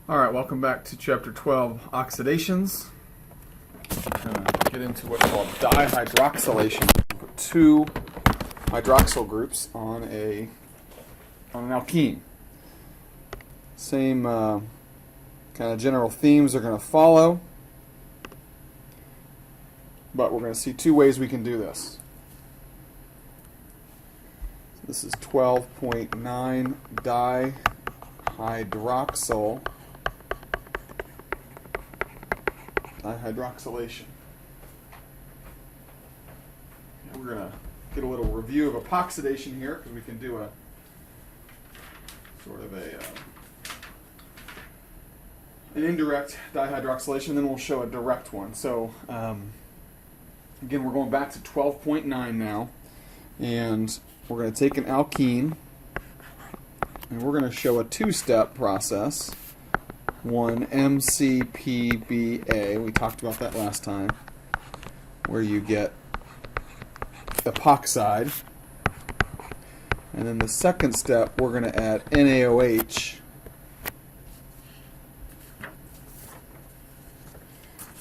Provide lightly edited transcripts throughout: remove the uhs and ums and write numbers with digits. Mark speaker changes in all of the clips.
Speaker 1: Alright, welcome back to Chapter 12, Oxidations. We're going to get into what's called dihydroxylation. Put two hydroxyl groups on an alkene. Same kind of general themes are going to follow, but we're going to see two ways we can do this. This is 12.9 dihydroxylation. And we're going to get a little review of epoxidation here because we can do a sort of an indirect dihydroxylation, then we'll show a direct one. So again, we're going back to 12.9 now, and we're going to take an alkene and we're going to show a two-step process. One MCPBA, we talked about that last time, where you get epoxide. And then the second step, we're going to add NaOH.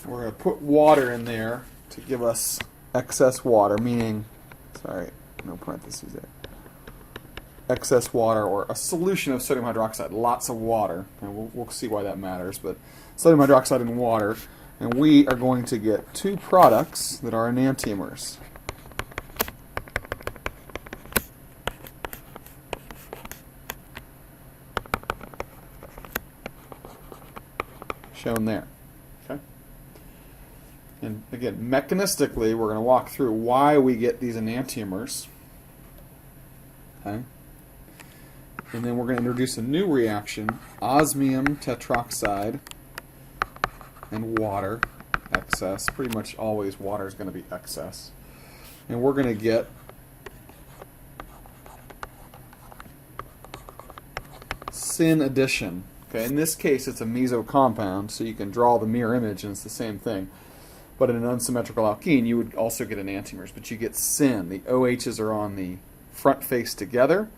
Speaker 1: We're going to put water in there to give us excess water, meaning, sorry, no parentheses there. Excess water, or a solution of sodium hydroxide, lots of water, and we'll see why that matters, but sodium hydroxide and water, and we are going to get two products that are enantiomers. Shown there. Okay. And again, mechanistically, we're going to walk through why we get these enantiomers. Okay. And then we're going to introduce a new reaction, osmium tetroxide and water, excess. Pretty much always water is going to be excess. And we're going to get syn addition. Okay, in this case, it's a meso compound, so you can draw the mirror image and it's the same thing. But in an unsymmetrical alkene, you would also get enantiomers, but you get syn. The OHs are on the front face together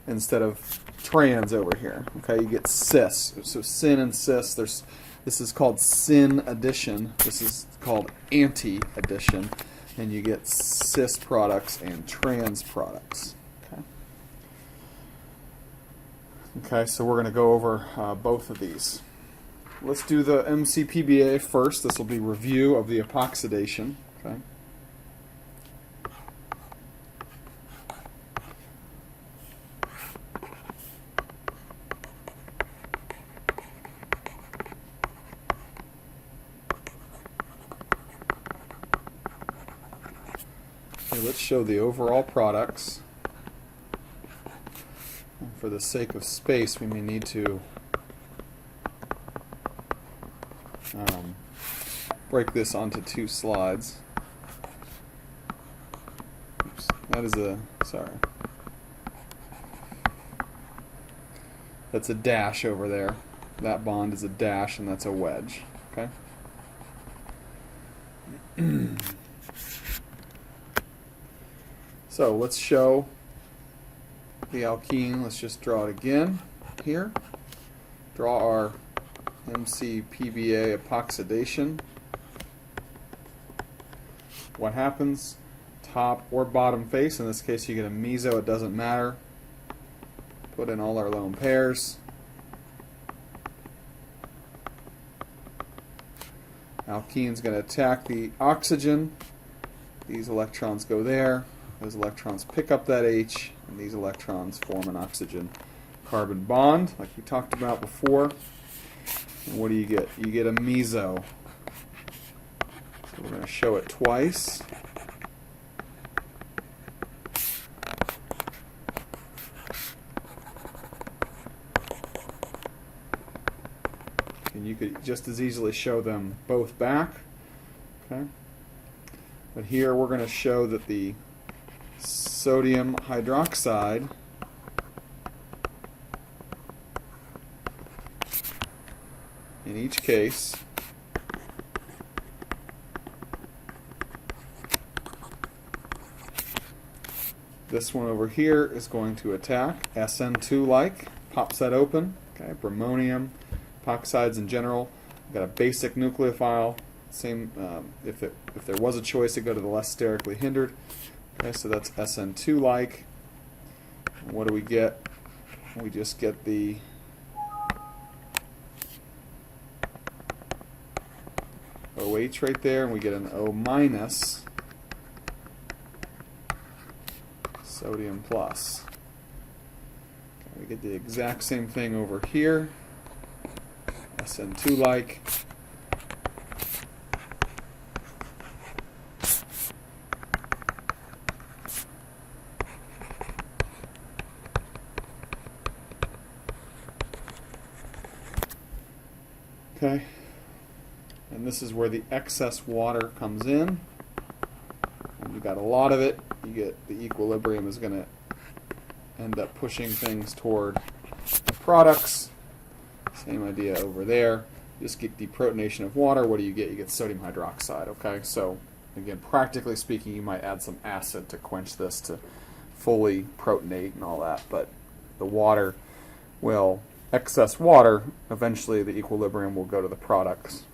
Speaker 1: instead of trans over here. Okay, you get cis. So syn and cis, this is called syn addition. This is called anti-addition. And you get cis products and trans products. Okay, so we're going to go over both of these. Let's do the MCPBA first. This will be review of the epoxidation. Okay. Okay, let's show the overall products. And for the sake of space, we may need to break this onto two slides. Oops, that is sorry. That's a dash over there. That bond is a dash, and that's a wedge. Okay. So let's show the alkene. Let's just draw it again here. Draw our MCPBA epoxidation. What happens? Top or bottom face. In this case, you get a meso. It doesn't matter. Put in all our lone pairs. Alkene's going to attack the oxygen. These electrons go there. Those electrons pick up that H, and these electrons form an oxygen-carbon bond, like we talked about before. And what do you get? You get a meso. So we're going to show it twice. And you could just as easily show them both back. Okay. But here we're going to show that the sodium hydroxide in each case This one over here is going to attack SN2-like, pops that open. Okay, bromonium Epoxides in general, we've got a basic nucleophile. Same, if there was a choice to go to the less sterically hindered. Okay, so that's SN2-like. What do we get? We just get the OH right there, and we get an O minus sodium plus. Okay, we get the exact same thing over here, SN2-like. Okay, and this is where the excess water comes in. When you've got a lot of it, you get the equilibrium is going to end up pushing things toward the products. Same idea over there. Just get deprotonation of water. What do you get? You get sodium hydroxide. Okay, so again, practically speaking, you might add some acid to quench this to fully protonate and all that, but the water will excess water, eventually the equilibrium will go to the products,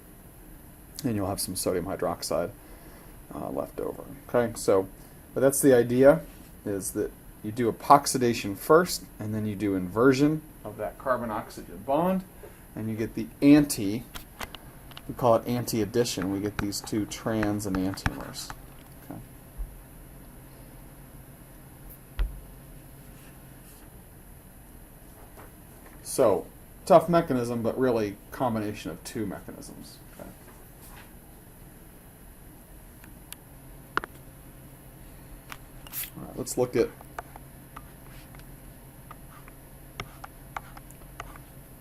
Speaker 1: and you'll have some sodium hydroxide left over. Okay, so, but that's the idea, is that you do epoxidation first, and then you do inversion of that carbon-oxygen bond, and you get the anti, we call it anti-addition. We get these two trans enantiomers. Okay. So, tough mechanism, but really combination of two mechanisms. Okay. All right, let's look at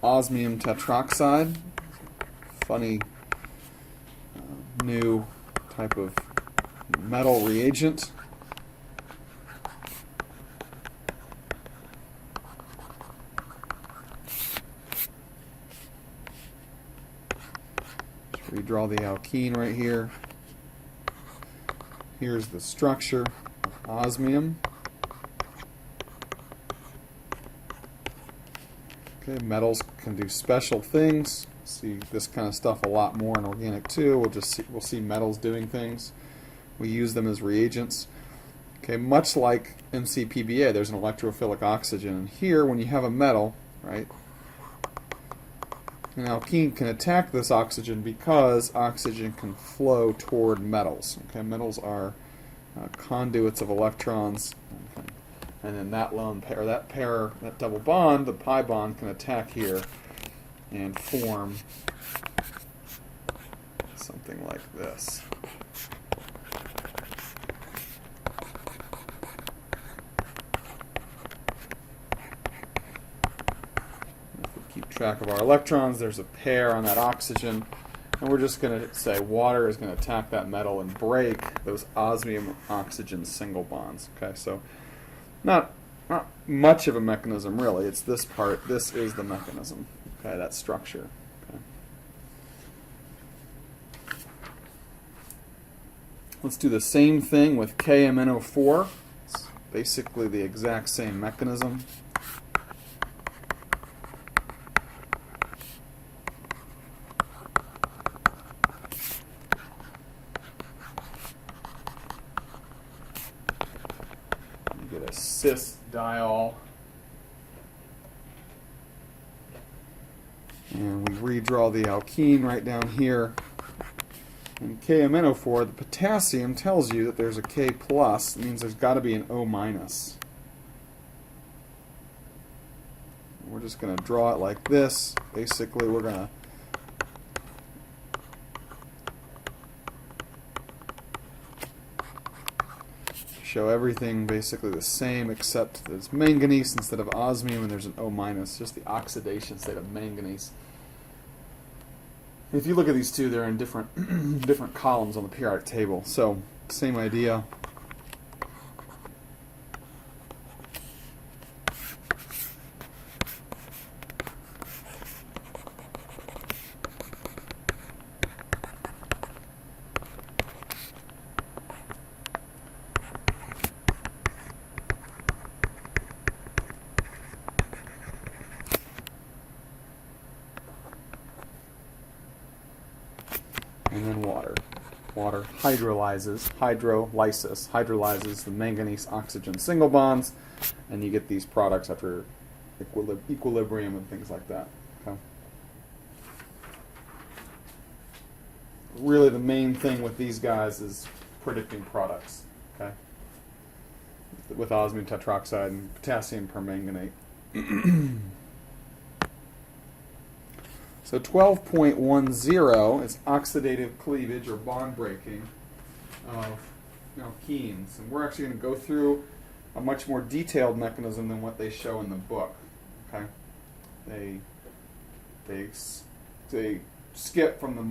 Speaker 1: osmium tetroxide. Funny new type of metal reagent. Redraw the alkene right here. Here's the structure of osmium. Okay, metals can do special things. See this kind of stuff a lot more in organic too. We'll see metals doing things. We use them as reagents. Okay, much like MCPBA, there's an electrophilic oxygen. And here, when you have a metal, right, an alkene can attack this oxygen because oxygen can flow toward metals. Okay, metals are conduits of electrons. Okay. And then that lone pair, that double bond, the pi bond, can attack here and form something like this. If we keep track of our electrons, there's a pair on that oxygen, and we're just going to say water is going to attack that metal and break those osmium oxygen single bonds. Okay, so not much of a mechanism really. It's this part. This is the mechanism. Okay, that structure. Okay. Let's do the same thing with KMNO4. It's basically the exact same mechanism. You get a cis diol. And we redraw the alkene right down here. In KMNO4, the potassium tells you that there's a K plus. It means there's got to be an O minus. We're just going to draw it like this. Basically, we're going to show everything basically the same, except that it's manganese instead of osmium, and there's an O minus, just the oxidation state of manganese. If you look at these two, they're in different different columns on the periodic table. So, same idea. water hydrolyzes the manganese oxygen single bonds, and you get these products after equilibrium and things like that. Okay. Really, the main thing with these guys is predicting products. Okay. With osmium tetroxide and potassium permanganate. So 12.10 is oxidative cleavage or bond breaking of alkenes. And we're actually going to go through a much more detailed mechanism than what they show in the book. Okay, they skip from the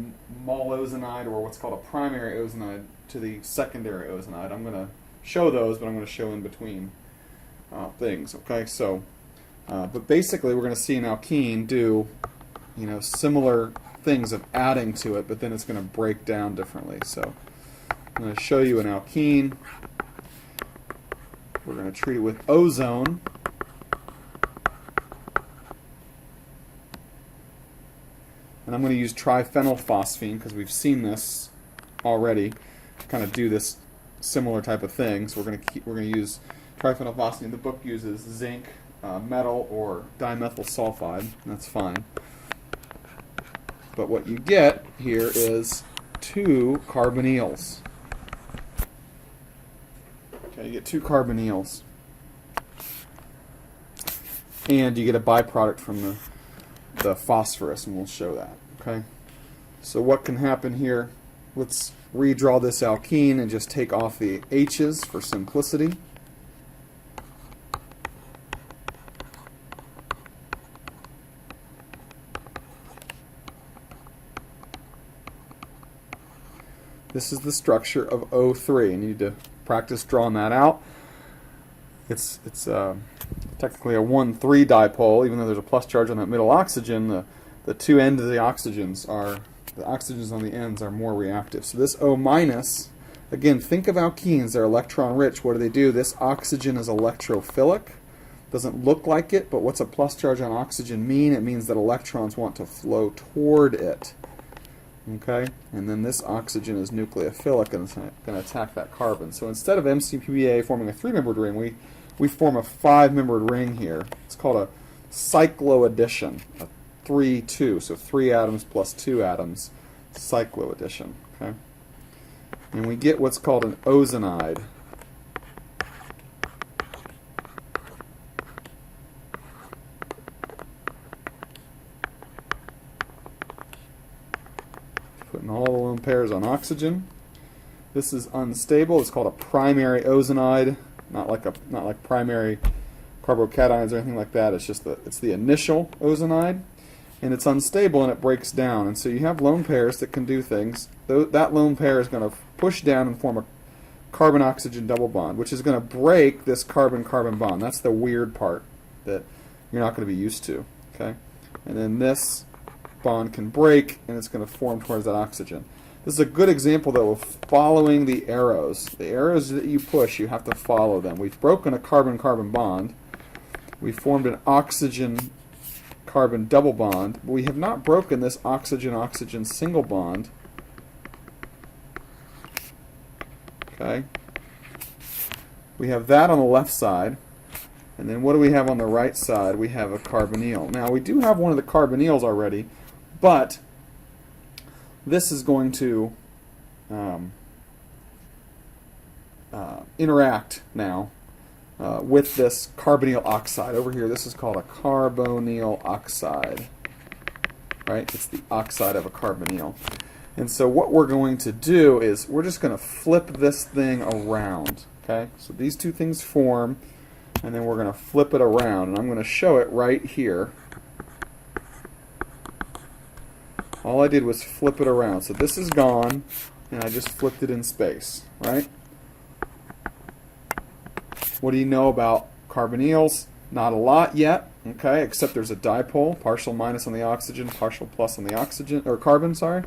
Speaker 1: molozonide, or what's called a primary ozonide, to the secondary ozonide. I'm going to show those, but I'm going to show in between things. Okay, so but basically we're going to see an alkene do similar things of adding to it, but then it's going to break down differently. So I'm going to show you an alkene. We're going to treat it with ozone. And I'm going to use triphenylphosphine because we've seen this already, kind of do this similar type of thing. So we're going to use triphenylphosphine. The book uses zinc, metal, or dimethyl sulfide. That's fine. But what you get here is 2 carbonyls. Okay, you get 2 carbonyls. And you get a byproduct from the phosphorus, and we'll show that. Okay. So what can happen here? Let's redraw this alkene and just take off the H's for simplicity. This is the structure of O3. You need to practice drawing that out. It's technically a 1,3 dipole, even though there's a plus charge on that middle oxygen. The two ends of the oxygens on the ends are more reactive. So this O minus, again, think of alkenes. They're electron rich. What do? This oxygen is electrophilic. Doesn't look like it, but what's a plus charge on oxygen mean? It means that electrons want to flow toward it. Okay, and then this oxygen is nucleophilic and it's going to attack that carbon. So instead of MCPA forming a 3-membered ring, we form a 5-membered ring here. It's called a cycloaddition, a 3-2, so 3 atoms plus 2 atoms, cycloaddition. Okay, and we get what's called an ozonide. Putting all the lone pairs on oxygen. This is unstable. It's called a primary ozonide, not like primary carbocations or anything like that. It's just it's the initial ozonide, and it's unstable and it breaks down. And so you have lone pairs that can do things. That lone pair is going to push down and form a carbon-oxygen double bond, which is going to break this carbon-carbon bond. That's the weird part that you're not going to be used to. Okay, and then this bond can break, and it's going to form towards that oxygen. This is a good example, though, of following the arrows. The arrows that you push, you have to follow them. We've broken a carbon-carbon bond. We formed an oxygen-carbon double bond. But we have not broken this oxygen-oxygen single bond. Okay. We have that on the left side. And then what do we have on the right side? We have a carbonyl. Now, we do have one of the carbonyls already, but this is going to interact now with this carbonyl oxide. Over here, this is called a carbonyl oxide. Right? It's the oxide of a carbonyl. And so what we're going to do is we're just going to flip this thing around. Okay? So these two things form, and then we're going to flip it around. And I'm going to show it right here. All I did was flip it around. So this is gone, and I just flipped it in space, right? What do you know about carbonyls? Not a lot yet, okay, except there's a dipole, partial minus on the oxygen, partial plus on the oxygen, or carbon, sorry.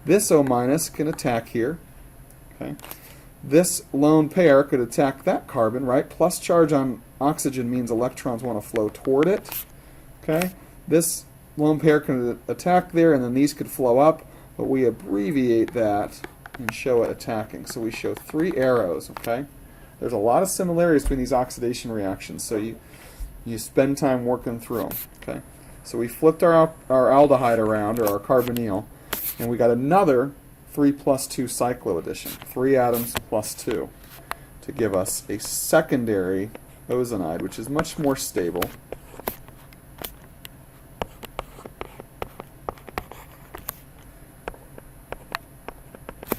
Speaker 1: This O minus can attack here, okay. This lone pair could attack that carbon, right? Plus charge on oxygen means electrons want to flow toward it, okay. This lone pair can attack there, and then these could flow up, but we abbreviate that and show it attacking. So we show 3 arrows, okay? There's a lot of similarities between these oxidation reactions, so you spend time working through them, okay? So we flipped our aldehyde around, or our carbonyl, and we got another 3 plus 2 cycloaddition, 3 atoms plus 2, to give us a secondary ozonide, which is much more stable.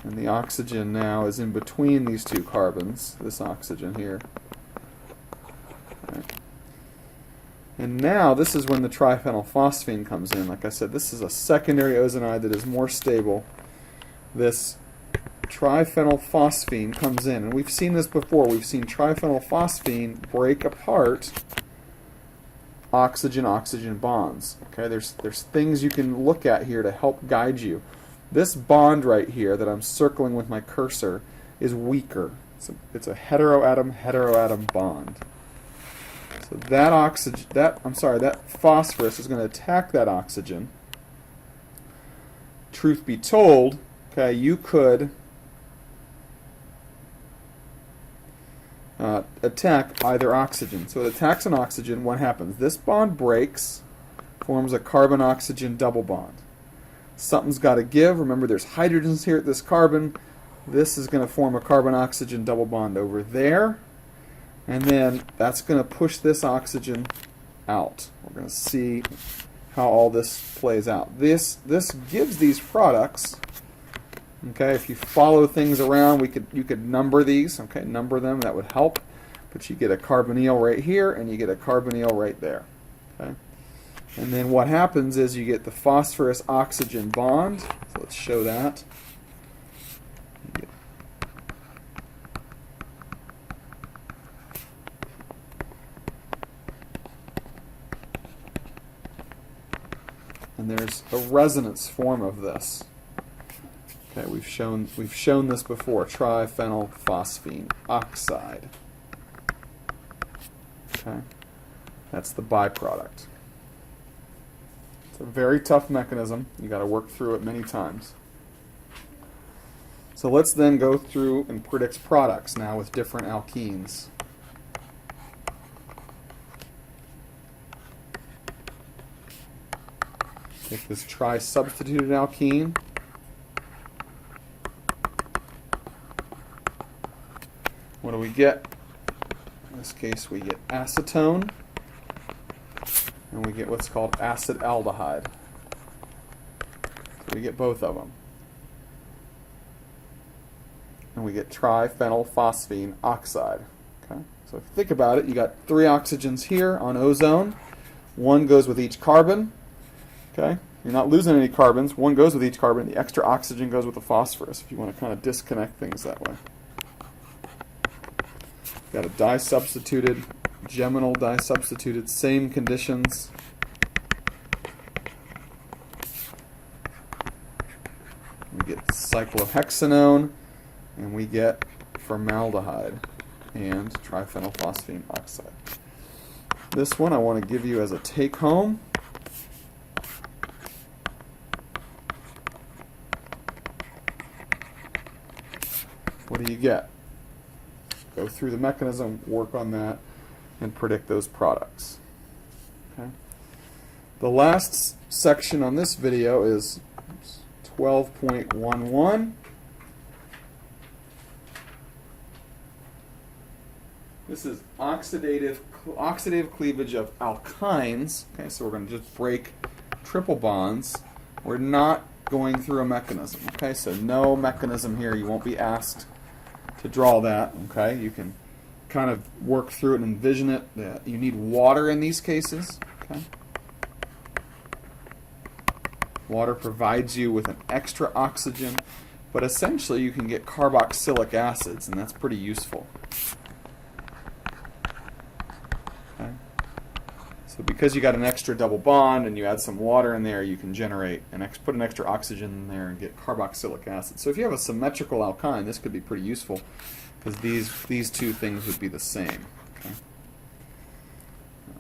Speaker 1: And the oxygen now is in between these 2 carbons, this oxygen here. Okay. And now this is when the triphenylphosphine comes in. Like I said, this is a secondary ozonide that is more stable. This triphenylphosphine comes in, and we've seen this before. We've seen triphenylphosphine break apart oxygen-oxygen bonds. Okay, there's things you can look at here to help guide you. This bond right here that I'm circling with my cursor is weaker. It's a heteroatom bond. So that phosphorus is going to attack that oxygen. Truth be told, okay, you could attack either oxygen. So it attacks an oxygen. What happens? This bond breaks, forms a carbon-oxygen double bond. Something's got to give. Remember, there's hydrogens here at this carbon. This is going to form a carbon-oxygen double bond over there. And then that's going to push this oxygen out. We're going to see how all this plays out. This gives these products. Okay, if you follow things around, you could number these. Okay, number them. That would help. But you get a carbonyl right here, and you get a carbonyl right there. Okay. And then what happens is you get the phosphorus-oxygen bond. So let's show that. And there's a resonance form of this. Okay, we've shown this before. Triphenylphosphine oxide. Okay, that's the byproduct. It's a very tough mechanism. You got to work through it many times. So let's then go through and predict products now with different alkenes. Take this tri-substituted alkene. What do we get? In this case, we get acetone. And we get what's called acid aldehyde. So we get both of them. And we get triphenylphosphine oxide. Okay? So if you think about it, you got 3 oxygens here on ozone. 1 goes with each carbon. Okay? You're not losing any carbons. 1 goes with each carbon. The extra oxygen goes with the phosphorus, if you want to kind of disconnect things that way. Got a disubstituted, geminal disubstituted, same conditions. We get cyclohexanone, and we get formaldehyde and triphenylphosphine oxide. This one I want to give you as a take-home. What do you get? Go through the mechanism, work on that, and predict those products. Okay. The last section on this video is 12.11. This is oxidative cleavage of alkynes. Okay, so we're going to just break triple bonds. We're not going through a mechanism. Okay, so no mechanism here. You won't be asked to draw that. Okay, you can kind of work through it and envision it. You need water in these cases. Okay, water provides you with an extra oxygen, but essentially you can get carboxylic acids, and that's pretty useful. Okay, so because you got an extra double bond and you add some water in there, you can generate put an extra oxygen in there and get carboxylic acid. So if you have a symmetrical alkyne, this could be pretty useful because these two things would be the same. Okay?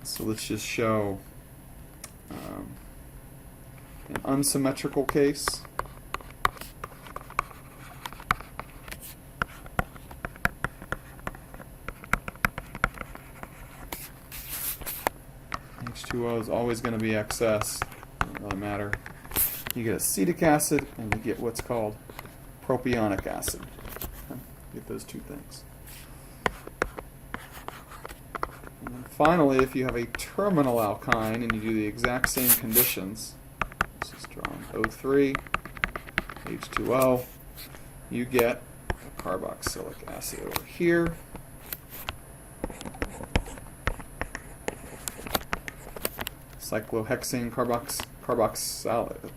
Speaker 1: So let's just show an unsymmetrical case. H2O is always going to be excess. Doesn't really matter. You get acetic acid, and you get what's called propionic acid. Okay? You get those two things. And then finally, if you have a terminal alkyne and you do the exact same conditions, this is drawn O3, H2O, you get a carboxylic acid over here. Cyclohexane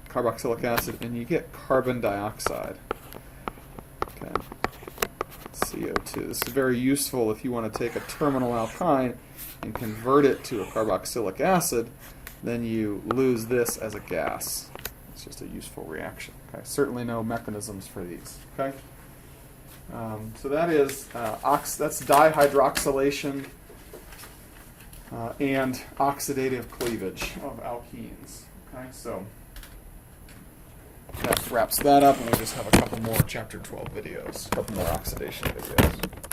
Speaker 1: carboxylic acid, and you get carbon dioxide. Okay. CO2. This is very useful if you want to take a terminal alkyne and convert it to a carboxylic acid, then you lose this as a gas. It's just a useful reaction. Okay. Certainly no mechanisms for these. Okay. So that is that's dihydroxylation and oxidative cleavage of alkenes. Okay, so that wraps that up, and we just have a couple more Chapter 12 videos, a couple more oxidation videos.